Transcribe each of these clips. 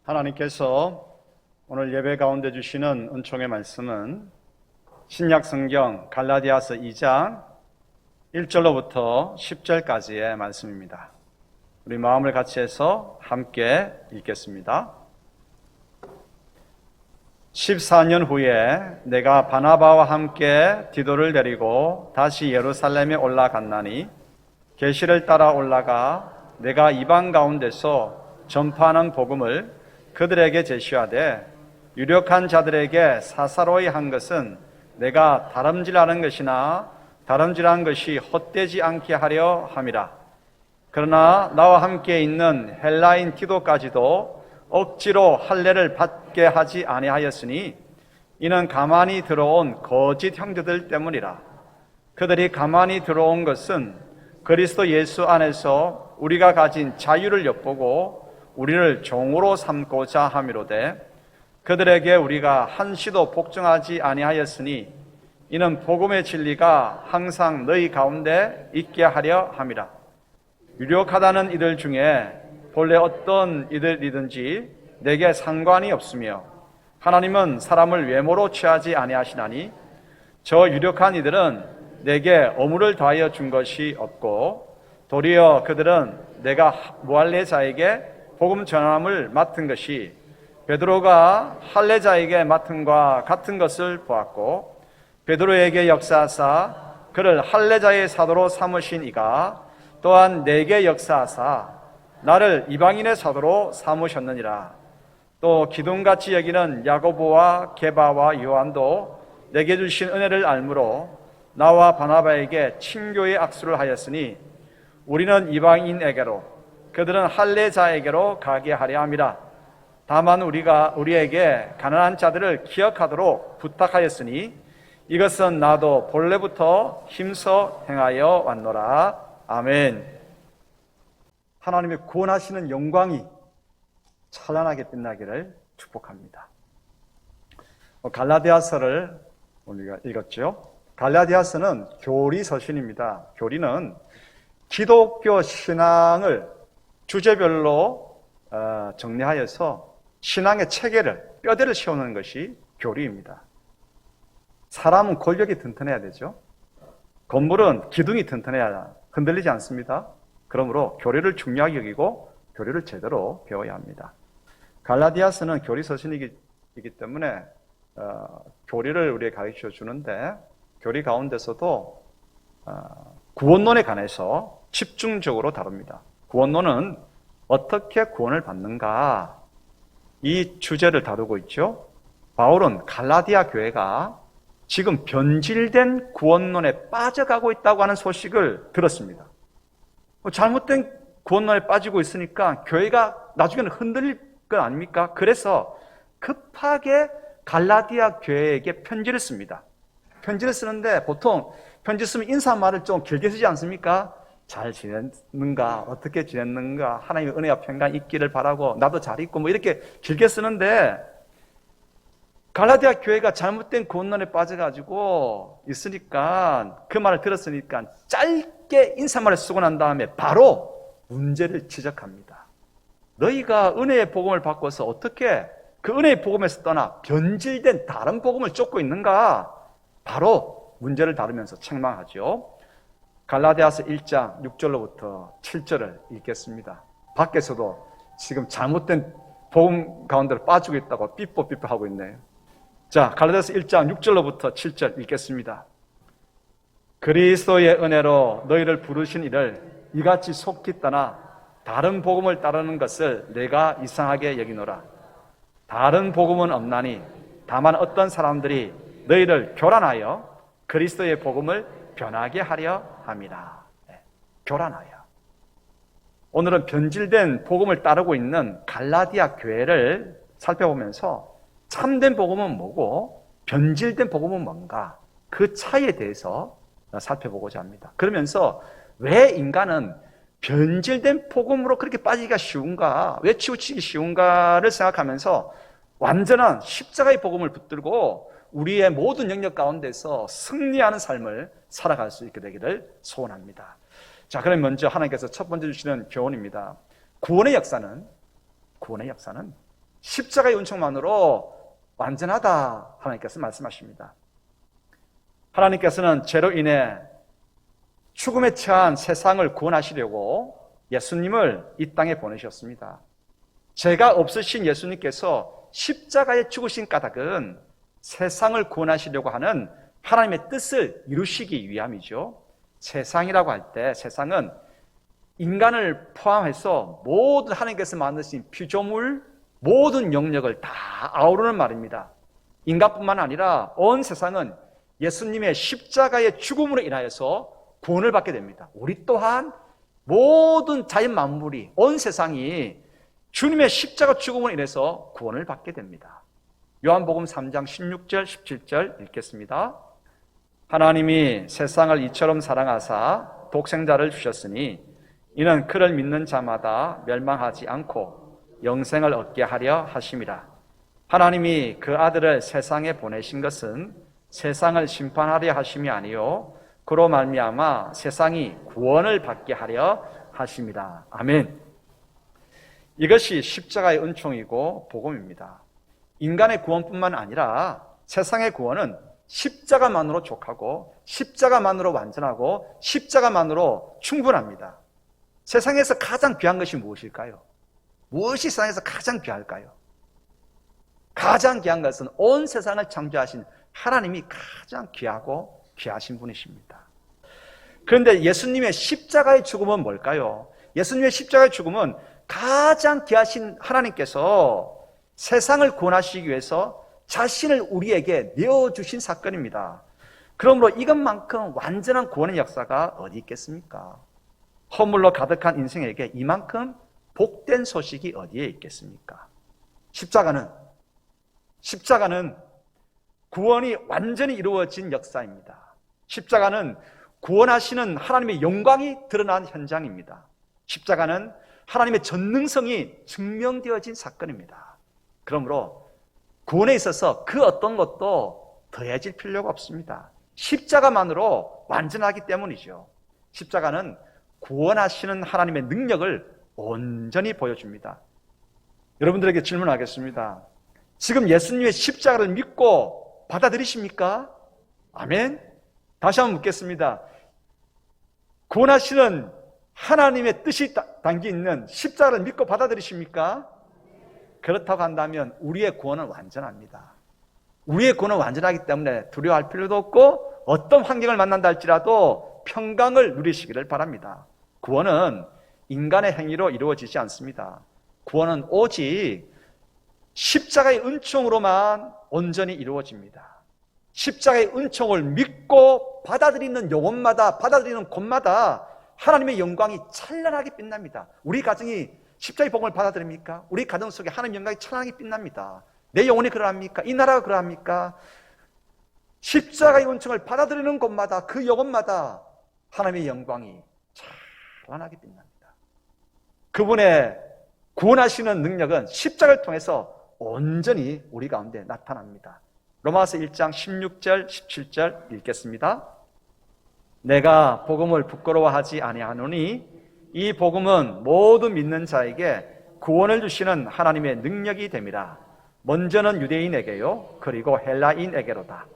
하나님께서 오늘 예배 가운데 주시는 은총의 말씀은 신약 성경 갈라디아서 2장 1절로부터 10절까지의 말씀입니다. 우리 마음을 같이 해서 함께 읽겠습니다. 14년 후에 내가 바나바와 함께 디도를 데리고 다시 예루살렘에 올라갔나니 계시를 따라 올라가 내가 이방 가운데서 전파하는 복음을 그들에게 제시하되 유력한 자들에게 사사로이 한 것은 내가 다름질하는 것이나 다름질한 것이 헛되지 않게 하려 함이라. 그러나 나와 함께 있는 헬라인 티도까지도 억지로 할례를 받게 하지 아니하였으니 이는 가만히 들어온 거짓 형제들 때문이라. 그들이 가만히 들어온 것은 그리스도 예수 안에서 우리가 가진 자유를 엿보고 우리를 종으로 삼고자 함이로되 그들에게 우리가 한시도 복종하지 아니하였으니 이는 복음의 진리가 항상 너희 가운데 있게 하려 함이라. 유력하다는 이들 중에 본래 어떤 이들이든지 내게 상관이 없으며 하나님은 사람을 외모로 취하지 아니하시나니 저 유력한 이들은 내게 어물을 더하여 준 것이 없고 도리어 그들은 내가 무할례자에게 복음 전함을 맡은 것이 베드로가 할례자에게 맡은과 같은 것을 보았고 베드로에게 역사하사 그를 할례자의 사도로 삼으신 이가 또한 내게 역사하사 나를 이방인의 사도로 삼으셨느니라. 또 기둥같이 여기는 야고보와 게바와 요한도 내게 주신 은혜를 알므로 나와 바나바에게 친교의 악수를 하였으니 우리는 이방인에게로 그들은 할례자에게로 가게 하려 함이라. 다만 우리에게 가난한 자들을 기억하도록 부탁하였으니 이것은 나도 본래부터 힘써 행하여 왔노라. 아멘. 하나님의 구원하시는 영광이 찬란하게 빛나기를 축복합니다. 갈라디아서를 우리가 읽었죠. 갈라디아서는 교리 서신입니다. 교리는 기독교 신앙을 주제별로 정리하여서 신앙의 체계를, 뼈대를 씌우는 것이 교리입니다. 사람은 권력이 튼튼해야 되죠. 건물은 기둥이 튼튼해야 흔들리지 않습니다. 그러므로 교리를 중요하게 여기고 교리를 제대로 배워야 합니다. 갈라디아서는 교리 서신이기 때문에 교리를 우리에게 가르쳐 주는데 교리 가운데서도 구원론에 관해서 집중적으로 다룹니다. 구원론은 어떻게 구원을 받는가 이 주제를 다루고 있죠. 바울은 갈라디아 교회가 지금 변질된 구원론에 빠져가고 있다고 하는 소식을 들었습니다. 잘못된 구원론에 빠지고 있으니까 교회가 나중에는 흔들릴 건 아닙니까? 그래서 급하게 갈라디아 교회에게 편지를 씁니다. 편지를 쓰는데 보통 편지 쓰면 인사말을 좀 길게 쓰지 않습니까? 잘 지냈는가? 어떻게 지냈는가? 하나님의 은혜와 평강 있기를 바라고 나도 잘 있고 뭐 이렇게 길게 쓰는데 갈라디아 교회가 잘못된 구원론에 빠져가지고 있으니까 그 말을 들었으니까 짧게 인사말을 쓰고 난 다음에 바로 문제를 지적합니다. 너희가 은혜의 복음을 받고서 어떻게 그 은혜의 복음에서 떠나 변질된 다른 복음을 쫓고 있는가? 바로 문제를 다루면서 책망하죠. 갈라디아서 1장 6절로부터 7절을 읽겠습니다. 밖에서도 지금 잘못된 복음 가운데로 빠지고 있다고 삐뽀삐뽀 하고 있네요. 자, 갈라디아서 1장 6절로부터 7절 읽겠습니다. 그리스도의 은혜로 너희를 부르신 이를 이같이 속히 떠나 다른 복음을 따르는 것을 내가 이상하게 여기노라. 다른 복음은 없나니 다만 어떤 사람들이 너희를 교란하여 그리스도의 복음을 변하게 하려 함이라. 교란하여. 오늘은 변질된 복음을 따르고 있는 갈라디아 교회를 살펴보면서 참된 복음은 뭐고 변질된 복음은 뭔가 그 차이에 대해서 살펴보고자 합니다. 그러면서 왜 인간은 변질된 복음으로 그렇게 빠지기가 쉬운가, 왜 치우치기 쉬운가를 생각하면서 완전한 십자가의 복음을 붙들고 우리의 모든 영역 가운데서 승리하는 삶을 살아갈 수 있게 되기를 소원합니다. 자, 그럼 먼저 하나님께서 첫 번째 주시는 교훈입니다. 구원의 역사는 십자가의 은총만으로 완전하다 하나님께서 말씀하십니다. 하나님께서는 죄로 인해 죽음에 처한 세상을 구원하시려고 예수님을 이 땅에 보내셨습니다. 죄가 없으신 예수님께서 십자가에 죽으신 까닭은 세상을 구원하시려고 하는 하나님의 뜻을 이루시기 위함이죠. 세상이라고 할 때 세상은 인간을 포함해서 모든 하나님께서 만드신 피조물, 모든 영역을 다 아우르는 말입니다. 인간뿐만 아니라 온 세상은 예수님의 십자가의 죽음으로 인하여서 구원을 받게 됩니다. 우리 또한 모든 자연 만물이, 온 세상이 주님의 십자가 죽음으로 인해서 구원을 받게 됩니다. 요한복음 3장 16절 17절 읽겠습니다. 하나님이 세상을 이처럼 사랑하사 독생자를 주셨으니 이는 그를 믿는 자마다 멸망하지 않고 영생을 얻게 하려 하심이라. 하나님이 그 아들을 세상에 보내신 것은 세상을 심판하려 하심이 아니요 그로 말미암아 세상이 구원을 받게 하려 하심이라. 아멘. 이것이 십자가의 은총이고 복음입니다. 인간의 구원뿐만 아니라 세상의 구원은 십자가만으로 족하고 십자가만으로 완전하고 십자가만으로 충분합니다. 세상에서 가장 귀한 것이 무엇일까요? 무엇이 세상에서 가장 귀할까요? 가장 귀한 것은 온 세상을 창조하신 하나님이 가장 귀하고 귀하신 분이십니다. 그런데 예수님의 십자가의 죽음은 뭘까요? 예수님의 십자가의 죽음은 가장 귀하신 하나님께서 세상을 구원하시기 위해서 자신을 우리에게 내어주신 사건입니다. 그러므로 이것만큼 완전한 구원의 역사가 어디 있겠습니까? 허물로 가득한 인생에게 이만큼 복된 소식이 어디에 있겠습니까? 십자가는 구원이 완전히 이루어진 역사입니다. 십자가는 구원하시는 하나님의 영광이 드러난 현장입니다. 십자가는 하나님의 전능성이 증명되어진 사건입니다. 그러므로 구원에 있어서 그 어떤 것도 더해질 필요가 없습니다. 십자가만으로 완전하기 때문이죠. 십자가는 구원하시는 하나님의 능력을 온전히 보여줍니다. 여러분들에게 질문하겠습니다. 지금 예수님의 십자가를 믿고 받아들이십니까? 아멘. 다시 한번 묻겠습니다. 구원하시는 하나님의 뜻이 담겨 있는 십자가를 믿고 받아들이십니까? 그렇다고 한다면 우리의 구원은 완전합니다. 우리의 구원은 완전하기 때문에 두려워할 필요도 없고 어떤 환경을 만난다 할지라도 평강을 누리시기를 바랍니다. 구원은 인간의 행위로 이루어지지 않습니다. 구원은 오직 십자가의 은총으로만 온전히 이루어집니다. 십자가의 은총을 믿고 받아들이는 영혼마다, 받아들이는 곳마다 하나님의 영광이 찬란하게 빛납니다. 우리 가정이 십자가의 복음을 받아들입니까? 우리 가정 속에 하나님의 영광이 찬란하게 빛납니다. 내 영혼이 그러합니까? 이 나라가 그러합니까? 십자가의 은총을 받아들이는 곳마다, 그 영혼마다 하나님의 영광이 찬란하게 빛납니다. 그분의 구원하시는 능력은 십자가를 통해서 온전히 우리 가운데 나타납니다. 로마서 1장 16절 17절 읽겠습니다. 내가 복음을 부끄러워하지 아니하노니 이 복음은 모든 믿는 자에게 구원을 주시는 하나님의 능력이 됨이라. 먼저는 유대인에게요 그리고 헬라인에게로다.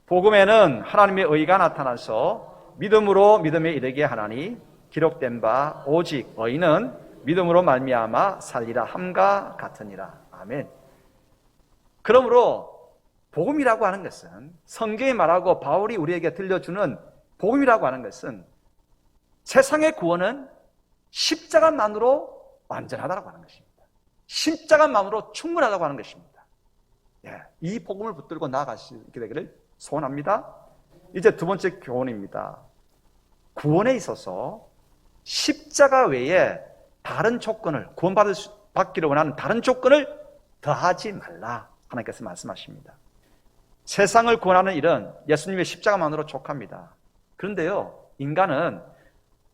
복음에는 하나님의 의가 나타나서 믿음으로 믿음에 이르게 하나니 기록된 바 오직 의인은 믿음으로 말미암아 살리라 함과 같으니라. 아멘. 그러므로 복음이라고 하는 것은, 성경이 말하고 바울이 우리에게 들려주는 복음이라고 하는 것은 세상의 구원은 십자가만으로 완전하다고 하는 것입니다. 십자가만으로 충분하다고 하는 것입니다. 이 복음을 붙들고 나아가시게 되기를 소원합니다. 이제 두 번째 교훈입니다. 구원에 있어서 십자가 외에 다른 조건을, 구원받기를 원하는 다른 조건을 더하지 말라 하나님께서 말씀하십니다. 세상을 구원하는 일은 예수님의 십자가만으로 족합니다. 그런데요, 인간은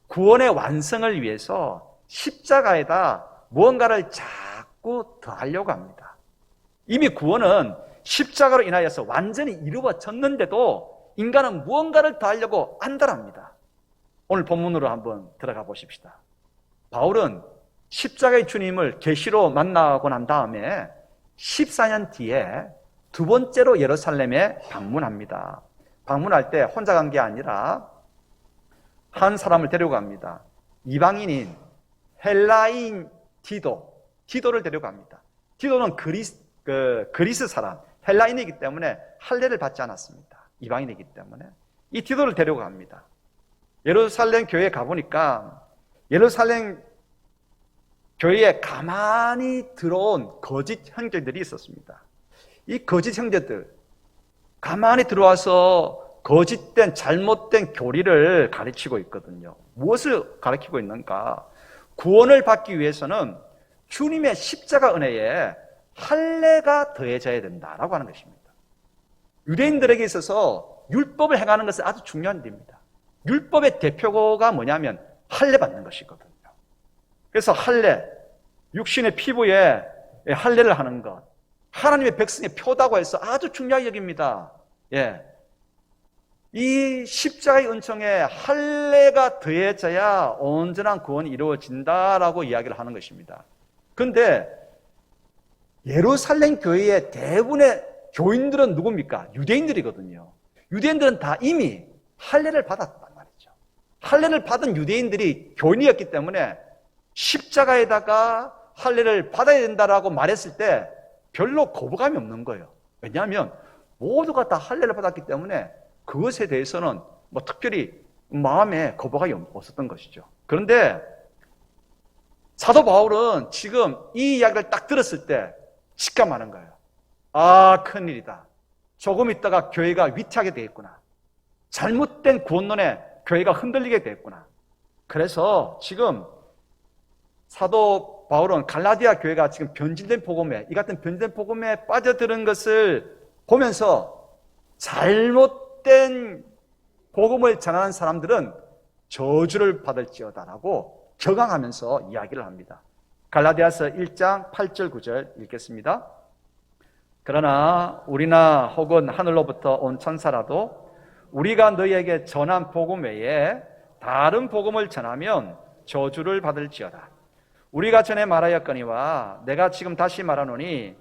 구원의 완성을 위해서 십자가에다 무언가를 자꾸 더하려고 합니다. 이미 구원은 십자가로 인하여서 완전히 이루어졌는데도 인간은 무언가를 더하려고 안달합니다. 오늘 본문으로 한번 들어가 보십시다. 바울은 십자가의 주님을 계시로 만나고 난 다음에 14년 뒤에 두 번째로 예루살렘에 방문합니다. 방문할 때 혼자 간 게 아니라 한 사람을 데려갑니다. 이방인인 헬라인 디도를 데려갑니다. 디도는 그리스 사람, 헬라인이기 때문에 할례를 받지 않았습니다. 이방인이기 때문에. 이 디도를 데려갑니다. 예루살렘 교회에 가보니까 예루살렘 교회에 가만히 들어온 거짓 형제들이 있었습니다. 이 거짓 형제들, 가만히 들어와서 거짓된 잘못된 교리를 가르치고 있거든요. 무엇을 가르치고 있는가? 구원을 받기 위해서는 주님의 십자가 은혜에 할례가 더해져야 된다라고 하는 것입니다. 유대인들에게 있어서 율법을 행하는 것은 아주 중요한 일입니다. 율법의 대표가 뭐냐면 할례 받는 것이거든요. 그래서 할례, 육신의 피부에 할례를 하는 것, 하나님의 백성의 표다고 해서 아주 중요하게 여깁니다. 예. 이 십자가의 은총에 할례가 더해져야 온전한 구원이 이루어진다라고 이야기를 하는 것입니다. 그런데 예루살렘 교회의 대부분의 교인들은 누굽니까? 유대인들이거든요. 유대인들은 다 이미 할례를 받았단 말이죠. 할례를 받은 유대인들이 교인이었기 때문에 십자가에다가 할례를 받아야 된다라고 말했을 때 별로 거부감이 없는 거예요. 왜냐하면 모두가 다 할례를 받았기 때문에 그것에 대해서는 뭐 특별히 마음에 거부감이 없었던 것이죠. 그런데 사도 바울은 지금 이 이야기를 딱 들었을 때 직감하는 거예요. 아, 큰일이다. 조금 있다가 교회가 위태하게 되겠구나. 잘못된 구원론에 교회가 흔들리게 되겠구나. 그래서 지금 사도 바울은 갈라디아 교회가 지금 변질된 복음에, 이 같은 변질된 복음에 빠져드는 것을 보면서 잘못된 복음을 전하는 사람들은 저주를 받을지어다라고 격앙하면서 이야기를 합니다. 갈라디아서 1장 8절 9절 읽겠습니다. 그러나 우리나 혹은 하늘로부터 온 천사라도 우리가 너희에게 전한 복음 외에 다른 복음을 전하면 저주를 받을지어다. 우리가 전에 말하였거니와 내가 지금 다시 말하노니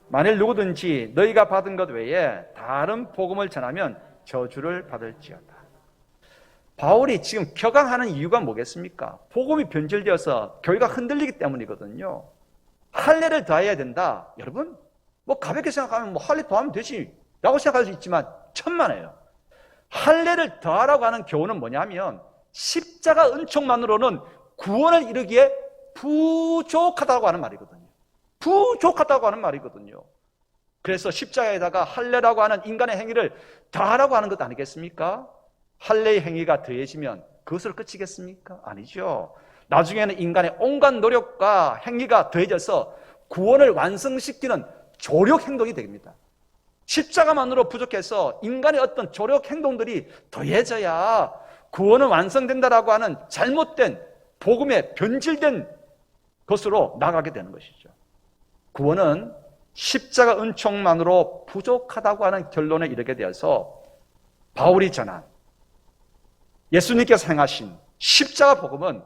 만일 누구든지 너희가 받은 것 외에 다른 복음을 전하면 저주를 받을지어다. 바울이 지금 격앙하는 이유가 뭐겠습니까? 복음이 변질되어서 교회가 흔들리기 때문이거든요. 할례를 더해야 된다. 여러분, 뭐 가볍게 생각하면 뭐 할례 더하면 되지 라고 생각할 수 있지만 천만에요. 할례를 더하라고 하는 교훈은 뭐냐면 십자가 은총만으로는 구원을 이루기에 부족하다고 하는 말이거든요. 부족하다고 하는 말이거든요. 그래서 십자가에다가 할례라고 하는 인간의 행위를 더하라고 하는 것 아니겠습니까? 할례의 행위가 더해지면 그것으로 끝이겠습니까? 아니죠. 나중에는 인간의 온갖 노력과 행위가 더해져서 구원을 완성시키는 조력 행동이 됩니다. 십자가만으로 부족해서 인간의 어떤 조력 행동들이 더해져야 구원은 완성된다라고 하는 잘못된 복음에 변질된 것으로 나가게 되는 것이죠. 구원은 십자가 은총만으로 부족하다고 하는 결론에 이르게 되어서 바울이 전한 예수님께서 행하신 십자가 복음은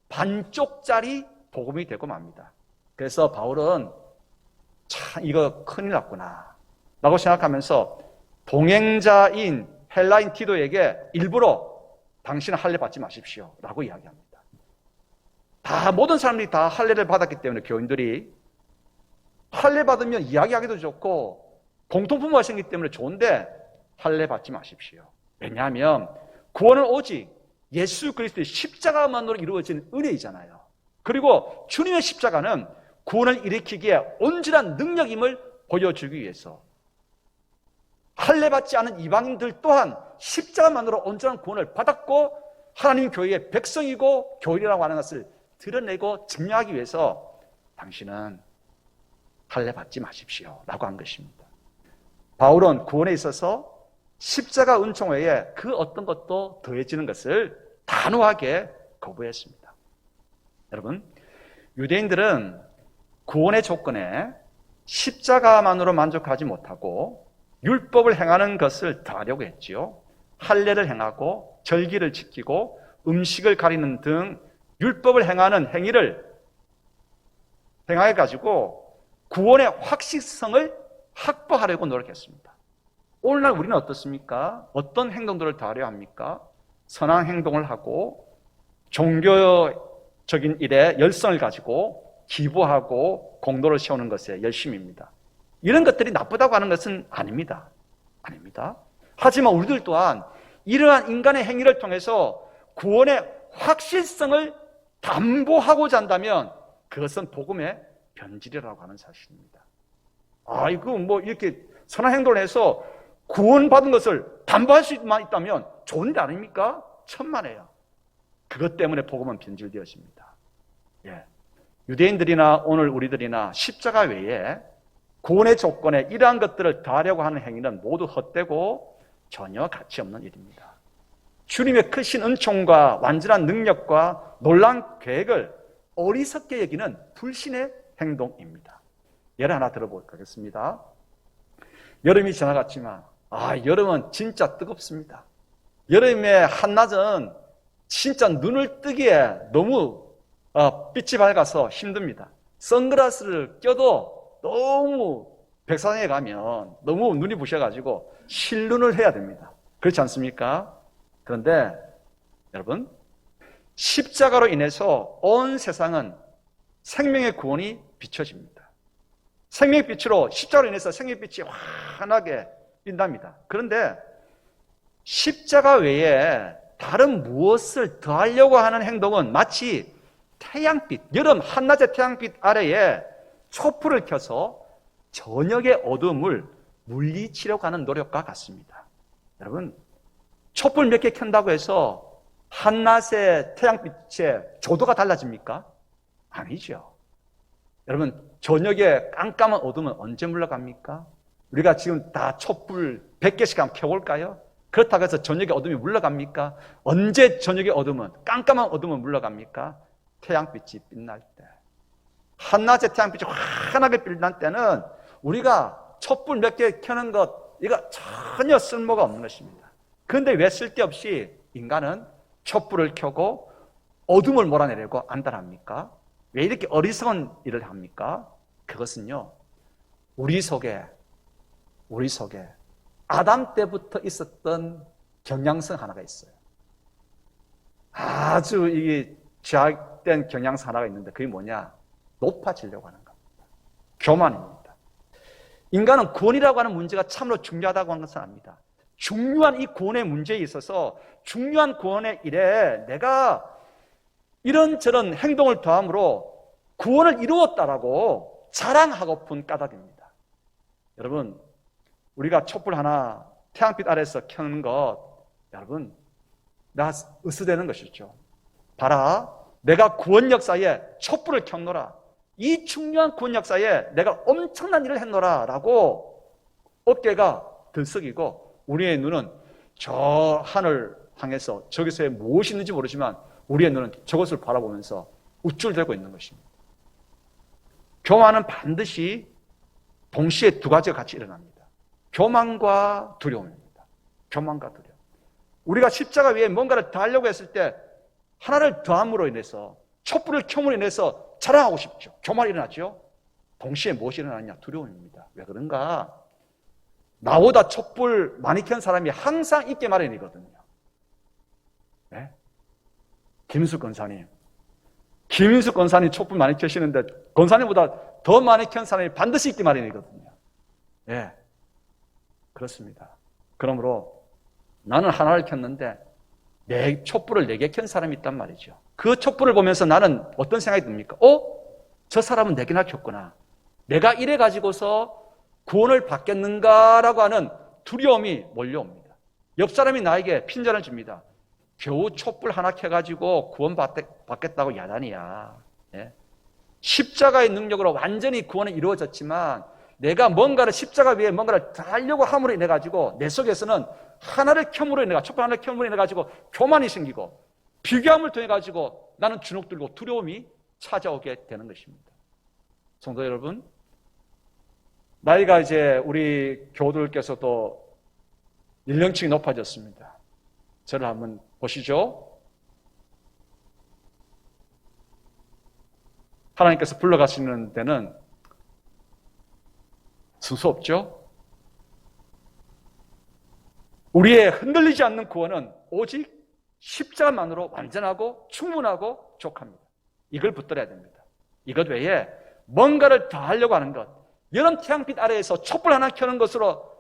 반쪽짜리 복음이 되고 맙니다. 그래서 바울은 참 이거 큰일 났구나 라고 생각하면서 동행자인 헬라인 디도에게 일부러 당신은 할례 받지 마십시오 라고 이야기합니다. 모든 사람들이 다 할례를 받았기 때문에 교인들이 할례 받으면 이야기하기도 좋고 공통품을 하시기 때문에 좋은데 할례 받지 마십시오. 왜냐하면 구원은 오직 예수 그리스도의 십자가만으로 이루어진 은혜이잖아요. 그리고 주님의 십자가는 구원을 일으키기에 온전한 능력임을 보여주기 위해서 할례 받지 않은 이방인들 또한 십자가만으로 온전한 구원을 받았고 하나님 교회의 백성이고 교인이라고 하는 것을 드러내고 증명하기 위해서 당신은 할례 받지 마십시오 라고 한 것입니다. 바울은 구원에 있어서 십자가 은총 외에 그 어떤 것도 더해지는 것을 단호하게 거부했습니다. 여러분, 유대인들은 구원의 조건에 십자가만으로 만족하지 못하고 율법을 행하는 것을 더하려고 했지요. 할례를 행하고 절기를 지키고 음식을 가리는 등 율법을 행하는 행위를 행해 가지고 구원의 확실성을 확보하려고 노력했습니다. 오늘날 우리는 어떻습니까? 어떤 행동들을 다하려 합니까? 선한 행동을 하고 종교적인 일에 열성을 가지고 기부하고 공로를 세우는 것에 열심입니다. 이런 것들이 나쁘다고 하는 것은 아닙니다. 아닙니다. 하지만 우리들 또한 이러한 인간의 행위를 통해서 구원의 확실성을 담보하고자 한다면 그것은 복음의 변질이라고 하는 사실입니다. 이거 뭐 이렇게 선한 행동을 해서 구원받은 것을 담보할 수만 있다면 좋은 일 아닙니까? 천만에요. 그것 때문에 복음은 변질되었습니다. 예. 유대인들이나 오늘 우리들이나 십자가 외에 구원의 조건에 이러한 것들을 더하려고 하는 행위는 모두 헛되고 전혀 가치 없는 일입니다. 주님의 크신 은총과 완전한 능력과 놀라운 계획을 어리석게 여기는 불신의 행동입니다. 예를 하나 들어보도록 하겠습니다. 여름이 지나갔지만 여름은 진짜 뜨겁습니다. 여름의 한낮은 진짜 눈을 뜨기에 너무 빛이 밝아서 힘듭니다. 선글라스를 껴도 너무 백사장에 가면 너무 눈이 부셔가지고 실눈을 해야 됩니다. 그렇지 않습니까? 그런데 여러분, 십자가로 인해서 온 세상은 생명의 구원이 비춰집니다. 생명의 빛으로 십자가로 인해서 생명의 빛이 환하게 빛납니다. 그런데 십자가 외에 다른 무엇을 더하려고 하는 행동은 마치 태양빛, 여름 한낮의 태양빛 아래에 촛불을 켜서 저녁의 어둠을 물리치려고 하는 노력과 같습니다. 여러분, 촛불 몇 개 켠다고 해서 한낮의 태양빛의 조도가 달라집니까? 아니죠. 여러분, 저녁에 깜깜한 어둠은 언제 물러갑니까? 우리가 지금 다 촛불 100개씩 한번 켜볼까요? 그렇다고 해서 저녁에 어둠이 물러갑니까? 언제 저녁의 어둠은, 깜깜한 어둠은 물러갑니까? 태양빛이 빛날 때. 한낮에 태양빛이 환하게 빛날 때는 우리가 촛불 몇 개 켜는 것, 이거 전혀 쓸모가 없는 것입니다. 그런데 왜 쓸데없이 인간은 촛불을 켜고 어둠을 몰아내려고 안달합니까? 왜 이렇게 어리석은 일을 합니까? 그것은요, 우리 속에 아담 때부터 있었던 경향성 하나가 있어요. 아주 이게 죄악된 경향성 하나가 있는데 그게 뭐냐? 높아지려고 하는 겁니다. 교만입니다. 인간은 구원이라고 하는 문제가 참으로 중요하다고 하는 것을 압니다. 중요한 이 구원의 문제에 있어서 중요한 구원의 일에 내가 이런저런 행동을 더함으로 구원을 이루었다라고 자랑하고픈 까닭입니다. 여러분, 우리가 촛불 하나 태양빛 아래에서 켜는 것, 여러분, 나 으스대는 것이죠. 봐라, 내가 구원 역사에 촛불을 켰노라. 이 중요한 구원 역사에 내가 엄청난 일을 했노라 라고 어깨가 들썩이고 우리의 눈은 저 하늘 향해서 저기서 무엇이 있는지 모르지만 우리의 눈은 저것을 바라보면서 우쭐대고 있는 것입니다. 교만은 반드시 동시에 두 가지가 같이 일어납니다. 교만과 두려움입니다. 교만과 두려움. 우리가 십자가 위에 뭔가를 더하려고 했을 때 하나를 더함으로 인해서 촛불을 켬으로 인해서 자랑하고 싶죠. 교만이 일어났죠. 동시에 무엇이 일어나냐? 두려움입니다. 왜 그런가? 나보다 촛불 많이 켠 사람이 항상 있게 마련이거든요. 네? 김인숙 권사님 촛불 많이 켜시는데 권사님보다 더 많이 켠 사람이 반드시 있게 마련이거든요. 예, 그렇습니다. 그러므로 나는 하나를 켰는데 내 촛불을 4개 켠 사람이 있단 말이죠. 그 촛불을 보면서 나는 어떤 생각이 듭니까? 저 사람은 4개나 켰구나. 내가 이래 가지고서 구원을 받겠는가라고 하는 두려움이 몰려옵니다. 옆 사람이 나에게 핀잔을 줍니다. 겨우 촛불 하나 켜가지고 구원 받겠다고 야단이야. 예? 십자가의 능력으로 완전히 구원이 이루어졌지만 내가 뭔가를 십자가 위에 뭔가를 다 하려고 함으로 인해 가지고 내 속에서는 하나를 켬으로 인해 촛불 하나를 켬으로 인해 가지고 교만이 생기고 비교함을 통해 가지고 나는 주눅 들고 두려움이 찾아오게 되는 것입니다. 성도 여러분, 나이가 이제 우리 교우들께서도 연령층이 높아졌습니다. 저를 한번 보시죠. 하나님께서 불러가시는 데는 순수 없죠? 우리의 흔들리지 않는 구원은 오직 십자가만으로 완전하고 충분하고 족합니다. 이걸 붙들어야 됩니다. 이것 외에 뭔가를 더 하려고 하는 것, 여름 태양빛 아래에서 촛불 하나 켜는 것으로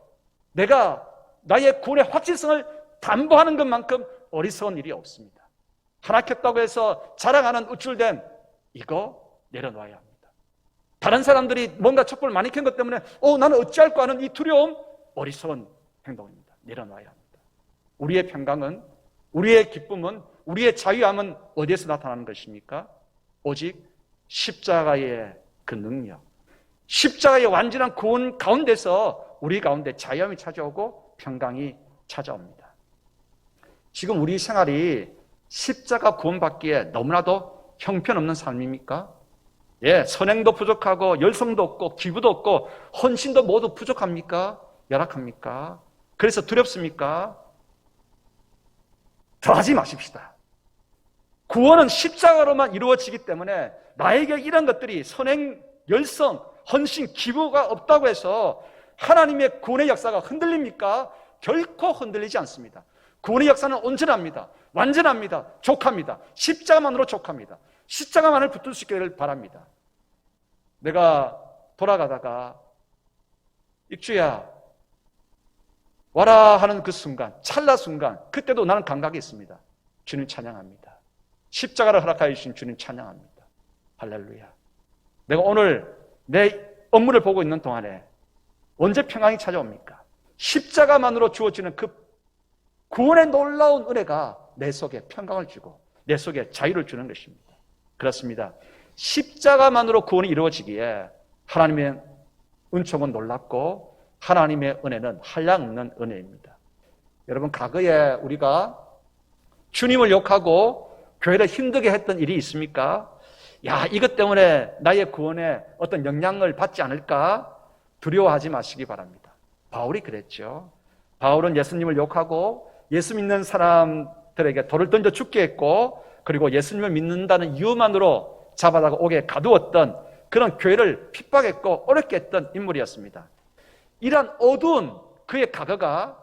내가 나의 구원의 확실성을 담보하는 것만큼 어리석은 일이 없습니다. 하나 켰다고 해서 자랑하는 우쭐댐, 이거 내려놔야 합니다. 다른 사람들이 뭔가 촛불 많이 켠 것 때문에 나는 어찌할까 하는 이 두려움, 어리석은 행동입니다. 내려놔야 합니다. 우리의 평강은, 우리의 기쁨은, 우리의 자유함은 어디에서 나타나는 것입니까? 오직 십자가의 그 능력, 십자가의 완전한 구원 가운데서 우리 가운데 자유함이 찾아오고 평강이 찾아옵니다. 지금 우리 생활이 십자가 구원받기에 너무나도 형편없는 삶입니까? 예, 선행도 부족하고 열성도 없고 기부도 없고 헌신도 모두 부족합니까? 열악합니까? 그래서 두렵습니까? 더하지 마십시다. 구원은 십자가로만 이루어지기 때문에 나에게 이런 것들이 선행, 열성, 헌신, 기부가 없다고 해서 하나님의 구원의 역사가 흔들립니까? 결코 흔들리지 않습니다. 구원의 역사는 온전합니다. 완전합니다. 족합니다. 십자가만으로 족합니다. 십자가만을 붙들 수 있기를 바랍니다. 내가 돌아가다가 익주야 와라 하는 그 순간, 찰나 순간, 그때도 나는 감각이 있습니다. 주님 찬양합니다. 십자가를 허락하여 주신 주님 찬양합니다. 할렐루야. 내가 오늘 내 업무를 보고 있는 동안에 언제 평강이 찾아옵니까? 십자가만으로 주어지는 그 구원의 놀라운 은혜가 내 속에 평강을 주고 내 속에 자유를 주는 것입니다. 그렇습니다. 십자가만으로 구원이 이루어지기에 하나님의 은총은 놀랍고 하나님의 은혜는 한량없는 은혜입니다. 여러분, 과거에 우리가 주님을 욕하고 교회를 힘들게 했던 일이 있습니까? 이것 때문에 나의 구원에 어떤 영향을 받지 않을까? 두려워하지 마시기 바랍니다. 바울이 그랬죠. 바울은 예수님을 욕하고 예수 믿는 사람들에게 돌을 던져 죽게 했고, 그리고 예수님을 믿는다는 이유만으로 잡아다가 옥에 가두었던 그런 교회를 핍박했고 어렵게 했던 인물이었습니다. 이러한 어두운 그의 과거가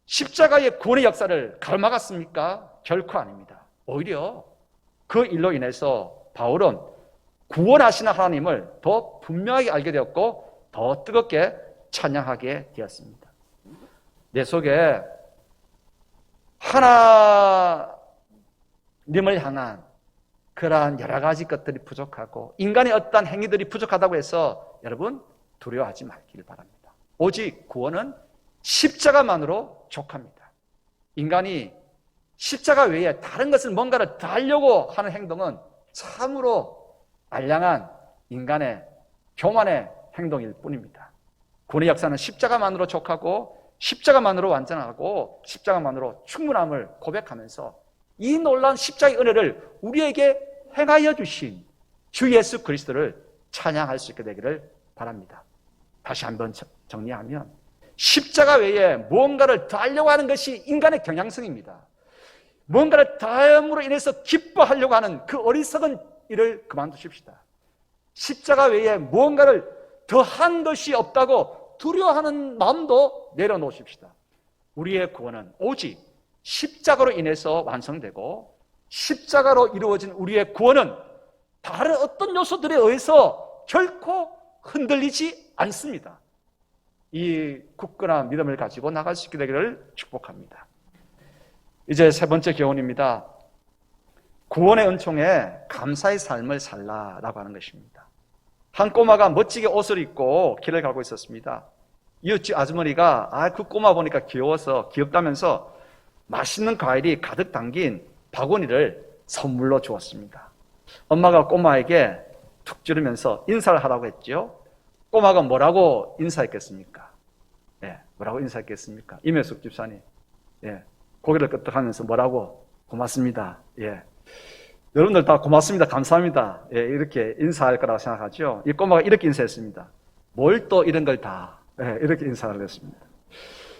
십자가의 구원의 역사를 가로막았습니까? 결코 아닙니다. 오히려 그 일로 인해서 바울은 구원하시는 하나님을 더 분명하게 알게 되었고 더 뜨겁게 찬양하게 되었습니다. 내 속에 하나님을 향한 그러한 여러 가지 것들이 부족하고 인간의 어떤 행위들이 부족하다고 해서 여러분 두려워하지 말기를 바랍니다. 오직 구원은 십자가만으로 족합니다. 인간이 십자가 외에 다른 것을 뭔가를 더 하려고 하는 행동은 참으로 알량한 인간의 교만의 행동일 뿐입니다. 구원의 역사는 십자가만으로 족하고 십자가만으로 완전하고 십자가만으로 충분함을 고백하면서 이 놀라운 십자가의 은혜를 우리에게 행하여 주신 주 예수 그리스도를 찬양할 수 있게 되기를 바랍니다. 다시 한번 정리하면 십자가 외에 무언가를 더 하려고 하는 것이 인간의 경향성입니다. 무언가를 더함으로 인해서 기뻐하려고 하는 그 어리석은 일을 그만두십시다. 십자가 외에 무언가를 더한 것이 없다고 두려워하는 마음도 내려놓으십시다. 우리의 구원은 오직 십자가로 인해서 완성되고 십자가로 이루어진 우리의 구원은 다른 어떤 요소들에 의해서 결코 흔들리지 않습니다. 이 굳건한 믿음을 가지고 나갈 수 있게 되기를 축복합니다. 이제 세 번째 교훈입니다. 구원의 은총에 감사의 삶을 살라라고 하는 것입니다. 한 꼬마가 멋지게 옷을 입고 길을 가고 있었습니다. 이웃집 아주머니가 그 꼬마 보니까 귀엽다면서 맛있는 과일이 가득 담긴 바구니를 선물로 주었습니다. 엄마가 꼬마에게 툭 찌르면서 인사를 하라고 했죠. 꼬마가 뭐라고 인사했겠습니까? 뭐라고 인사했겠습니까? 임혜숙 집사님. 고개를 끄덕하면서 뭐라고? 고맙습니다. 여러분들 다 고맙습니다. 감사합니다. 이렇게 인사할 거라고 생각하죠. 이 꼬마가 이렇게 인사했습니다. 뭘 또 이런 걸 다. 이렇게 인사를 했습니다.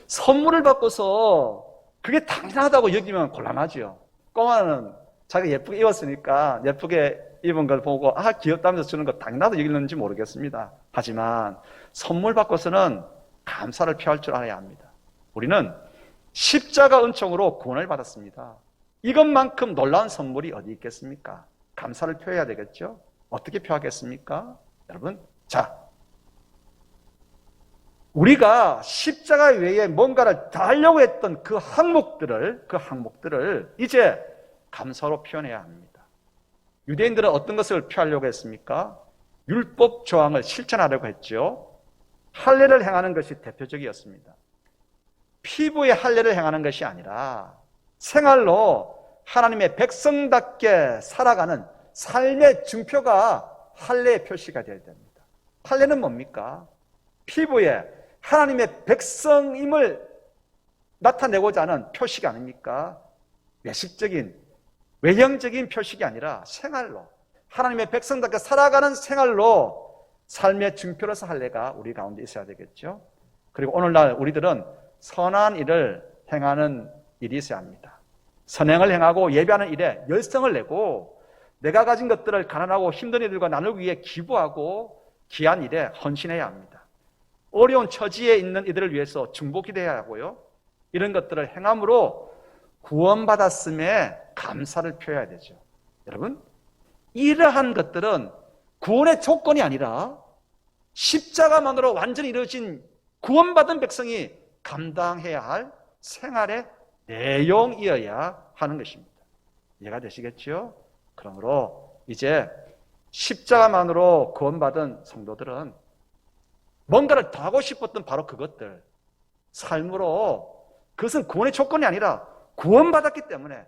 선물을 받고서 그게 당연하다고 여기면 곤란하죠. 꼬마는 자기가 예쁘게 입었으니까 예쁘게 입은 걸 보고 귀엽다면서 주는 거 당연하다 여기는지 모르겠습니다. 하지만 선물 받고서는 감사를 표할 줄 알아야 합니다. 우리는 십자가 은총으로 구원을 받았습니다. 이것만큼 놀라운 선물이 어디 있겠습니까? 감사를 표해야 되겠죠? 어떻게 표하겠습니까? 여러분, 자, 우리가 십자가 외에 뭔가를 더 하려고 했던 그 항목들을 이제 감사로 표현해야 합니다. 유대인들은 어떤 것을 표하려고 했습니까? 율법 조항을 실천하려고 했죠. 할례를 행하는 것이 대표적이었습니다. 피부에 할례를 행하는 것이 아니라 생활로 하나님의 백성답게 살아가는 삶의 증표가 할례의 표시가 되어야 됩니다. 할례는 뭡니까? 피부에 하나님의 백성임을 나타내고자 하는 표시가 아닙니까? 외식적인, 외형적인 표식이 아니라 생활로, 하나님의 백성답게 살아가는 생활로 삶의 증표로서 할례가 우리 가운데 있어야 되겠죠. 그리고 오늘날 우리들은 선한 일을 행하는 일이 있어야 합니다. 선행을 행하고 예배하는 일에 열성을 내고 내가 가진 것들을 가난하고 힘든 이들과 나누기 위해 기부하고 귀한 일에 헌신해야 합니다. 어려운 처지에 있는 이들을 위해서 중보기도해야 하고요. 이런 것들을 행함으로 구원받았음에 감사를 표해야 되죠. 여러분, 이러한 것들은 구원의 조건이 아니라 십자가만으로 완전히 이루어진 구원받은 백성이 감당해야 할 생활의 내용이어야 하는 것입니다. 이해가 되시겠죠? 그러므로 이제 십자가만으로 구원받은 성도들은 뭔가를 더 하고 싶었던 바로 그것들, 삶으로, 그것은 구원의 조건이 아니라 구원받았기 때문에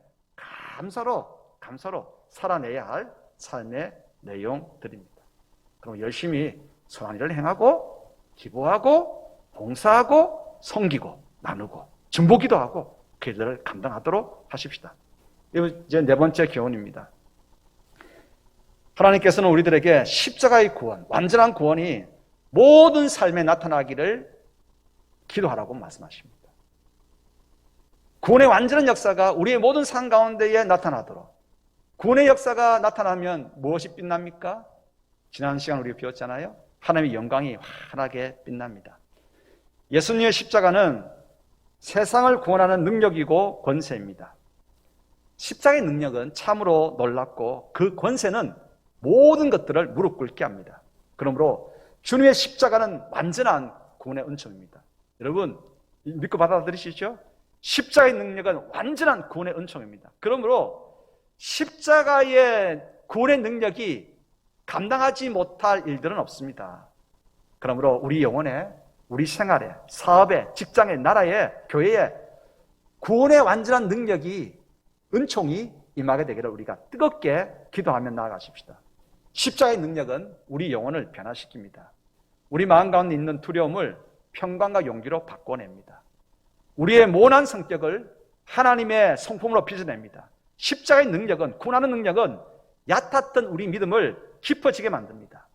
감사로 살아내야 할 삶의 내용들입니다. 그럼 열심히 선한 일을 행하고 기부하고 봉사하고 섬기고 나누고 중보기도하고 그 일들을 감당하도록 하십시다. 이제 네 번째 교훈입니다. 하나님께서는 우리들에게 십자가의 구원, 완전한 구원이 모든 삶에 나타나기를 기도하라고 말씀하십니다. 구원의 완전한 역사가 우리의 모든 삶 가운데에 나타나도록, 구원의 역사가 나타나면 무엇이 빛납니까? 지난 시간 우리가 배웠잖아요. 하나님의 영광이 환하게 빛납니다. 예수님의 십자가는 세상을 구원하는 능력이고 권세입니다. 십자가의 능력은 참으로 놀랍고 그 권세는 모든 것들을 무릎 꿇게 합니다. 그러므로 주님의 십자가는 완전한 구원의 은총입니다. 여러분 믿고 받아들이시죠? 십자가의 능력은 완전한 구원의 은총입니다. 그러므로 십자가의 구원의 능력이 감당하지 못할 일들은 없습니다. 그러므로 우리 영혼에, 우리 생활에, 사업에, 직장에, 나라에, 교회에 구원의 완전한 능력이, 은총이 임하게 되기를 우리가 뜨겁게 기도하며 나아가십시다. 십자가의 능력은 우리 영혼을 변화시킵니다. 우리 마음 가운데 있는 두려움을 평강과 용기로 바꿔냅니다. 우리의 모난 성격을 하나님의 성품으로 빚어냅니다. 십자가의 능력은, 구원하는 능력은 얕았던 우리 믿음을 깊어지게 만듭니다.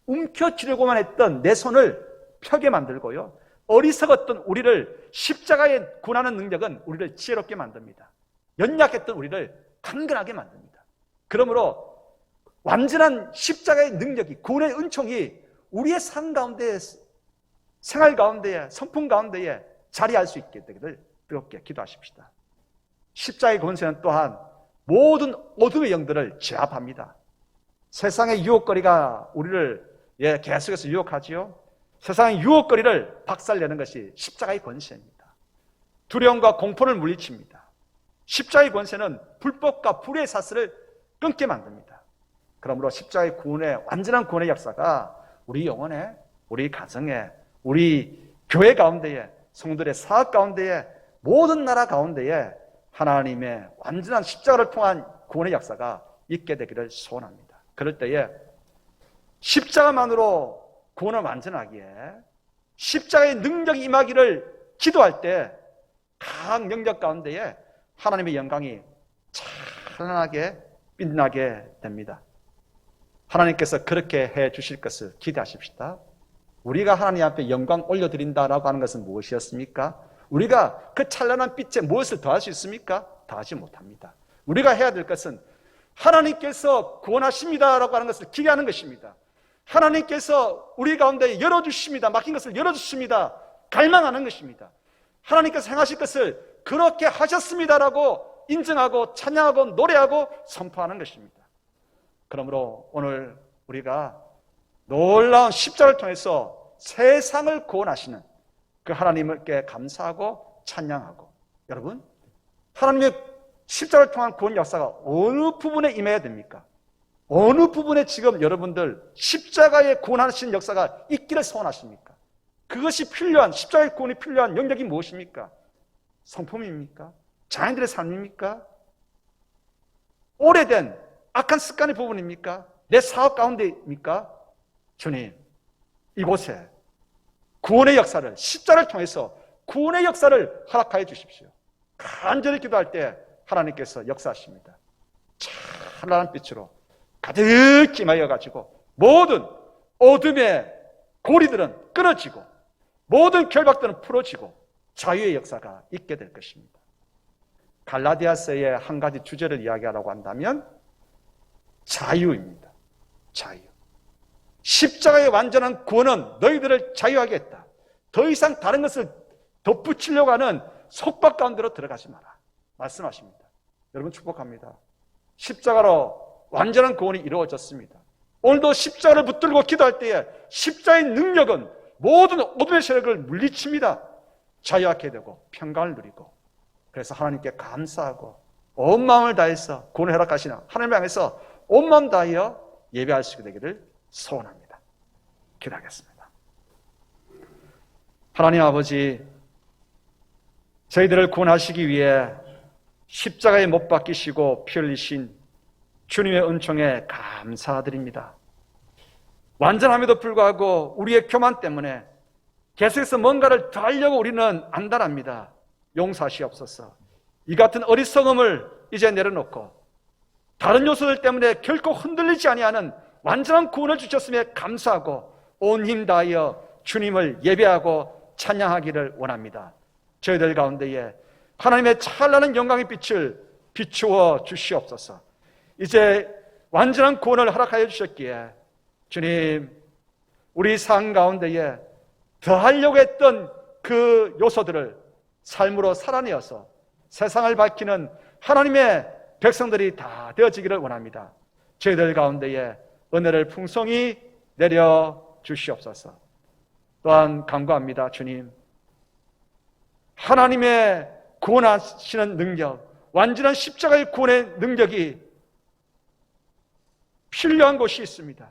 움켜쥐려고만 했던 내 손을 펴게 만들고요. 어리석었던 우리를, 십자가의 구원하는 능력은 우리를 지혜롭게 만듭니다. 연약했던 우리를 강건하게 만듭니다. 그러므로 완전한 십자가의 능력이, 구원의 은총이 우리의 삶 가운데, 생활 가운데에, 성품 가운데에 자리할 수 있게 되기를 뜨겁게 기도하십시다. 십자가의 권세는 또한 모든 어둠의 영들을 제압합니다. 세상의 유혹거리가 우리를 계속해서 유혹하지요. 세상의 유혹거리를 박살내는 것이 십자가의 권세입니다. 두려움과 공포를 물리칩니다. 십자가의 권세는 불법과 불의의 사슬을 끊게 만듭니다. 그러므로 십자가의 구원의, 완전한 구원의 역사가 우리 영혼에, 우리 가정에, 우리 교회 가운데에, 성도들의 사업 가운데에, 모든 나라 가운데에 하나님의 완전한 십자가를 통한 구원의 역사가 있게 되기를 소원합니다. 그럴 때에 십자가만으로 구원을 완전하기에 십자가의 능력이 임하기를 기도할 때 각 영역 가운데에 하나님의 영광이 찬란하게 빛나게 됩니다. 하나님께서 그렇게 해 주실 것을 기대하십시다. 우리가 하나님 앞에 영광 올려드린다라고 하는 것은 무엇이었습니까? 우리가 그 찬란한 빛에 무엇을 더할 수 있습니까? 더하지 못합니다. 우리가 해야 될 것은 하나님께서 구원하십니다라고 하는 것을 기대하는 것입니다. 하나님께서 우리 가운데 열어주십니다. 막힌 것을 열어주십니다. 갈망하는 것입니다. 하나님께서 행하실 것을 그렇게 하셨습니다라고 인정하고 찬양하고 노래하고 선포하는 것입니다. 그러므로 오늘 우리가 놀라운 십자가를 통해서 세상을 구원하시는 그 하나님께 감사하고 찬양하고, 여러분, 하나님의 십자가를 통한 구원 역사가 어느 부분에 임해야 됩니까? 어느 부분에 지금 여러분들 십자가의 구원하시는 역사가 있기를 소원하십니까? 그것이 필요한, 십자가의 구원이 필요한 영역이 무엇입니까? 성품입니까? 자녀들의 삶입니까? 오래된 악한 습관의 부분입니까? 내 사업 가운데입니까? 주님, 이곳에 구원의 역사를, 십자가를 통해서 구원의 역사를 허락하여 주십시오. 간절히 기도할 때 하나님께서 역사하십니다. 찬란한 빛으로 가득 임하여 가지고 모든 어둠의 고리들은 끊어지고 모든 결박들은 풀어지고 자유의 역사가 있게 될 것입니다. 갈라디아서의 한 가지 주제를 이야기하라고 한다면 자유입니다. 자유. 십자가의 완전한 구원은 너희들을 자유하게 했다. 더 이상 다른 것을 덧붙이려고 하는 속박 가운데로 들어가지 마라 말씀하십니다. 여러분 축복합니다. 십자가로 완전한 구원이 이루어졌습니다. 오늘도 십자가를 붙들고 기도할 때에 십자가의 능력은 모든 어둠의 세력을 물리칩니다. 자유하게 되고 평강을 누리고, 그래서 하나님께 감사하고 온 마음을 다해서 구원을 허락하시는 하나님을 향해서 온 마음 다하여 예배할 수 있게 되기를 소원합니다. 기도하겠습니다. 하나님 아버지, 저희들을 구원하시기 위해 십자가에 못 박히시고 피 흘리신 주님의 은총에 감사드립니다. 완전함에도 불구하고 우리의 교만 때문에 계속해서 뭔가를 더 하려고 우리는 안달합니다. 용서하시옵소서. 이 같은 어리석음을 이제 내려놓고 다른 요소들 때문에 결코 흔들리지 아니하는 완전한 구원을 주셨음에 감사하고 온 힘 다하여 주님을 예배하고 찬양하기를 원합니다. 저희들 가운데에 하나님의 찬란한 영광의 빛을 비추어 주시옵소서. 이제 완전한 구원을 허락하여 주셨기에 주님, 우리 삶 가운데에 더하려고 했던 그 요소들을 삶으로 살아내어서 세상을 밝히는 하나님의 백성들이 다 되어지기를 원합니다. 저희들 가운데에 은혜를 풍성히 내려 주시옵소서. 또한 간구합니다. 주님, 하나님의 구원하시는 능력, 완전한 십자가의 구원의 능력이 필요한 곳이 있습니다.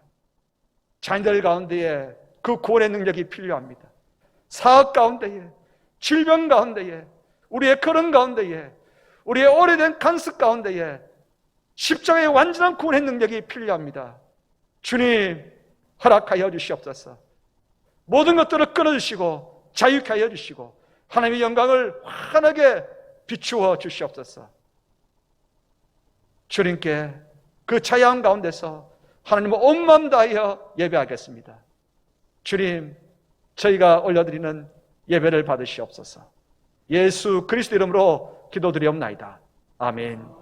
자녀들 가운데에 그 구원의 능력이 필요합니다. 사업 가운데에, 질병 가운데에, 우리의 걸음 가운데에, 우리의 오래된 간섭 가운데에 십자가의 완전한 구원의 능력이 필요합니다. 주님, 허락하여 주시옵소서. 모든 것들을 끊어주시고 자유케 하여 주시고 하나님의 영광을 환하게 비추어 주시옵소서. 주님께 그 자유함 가운데서 하나님의 온 마음 다하여 예배하겠습니다. 주님, 저희가 올려드리는 예배를 받으시옵소서. 예수 그리스도 이름으로 기도드리옵나이다. 아멘.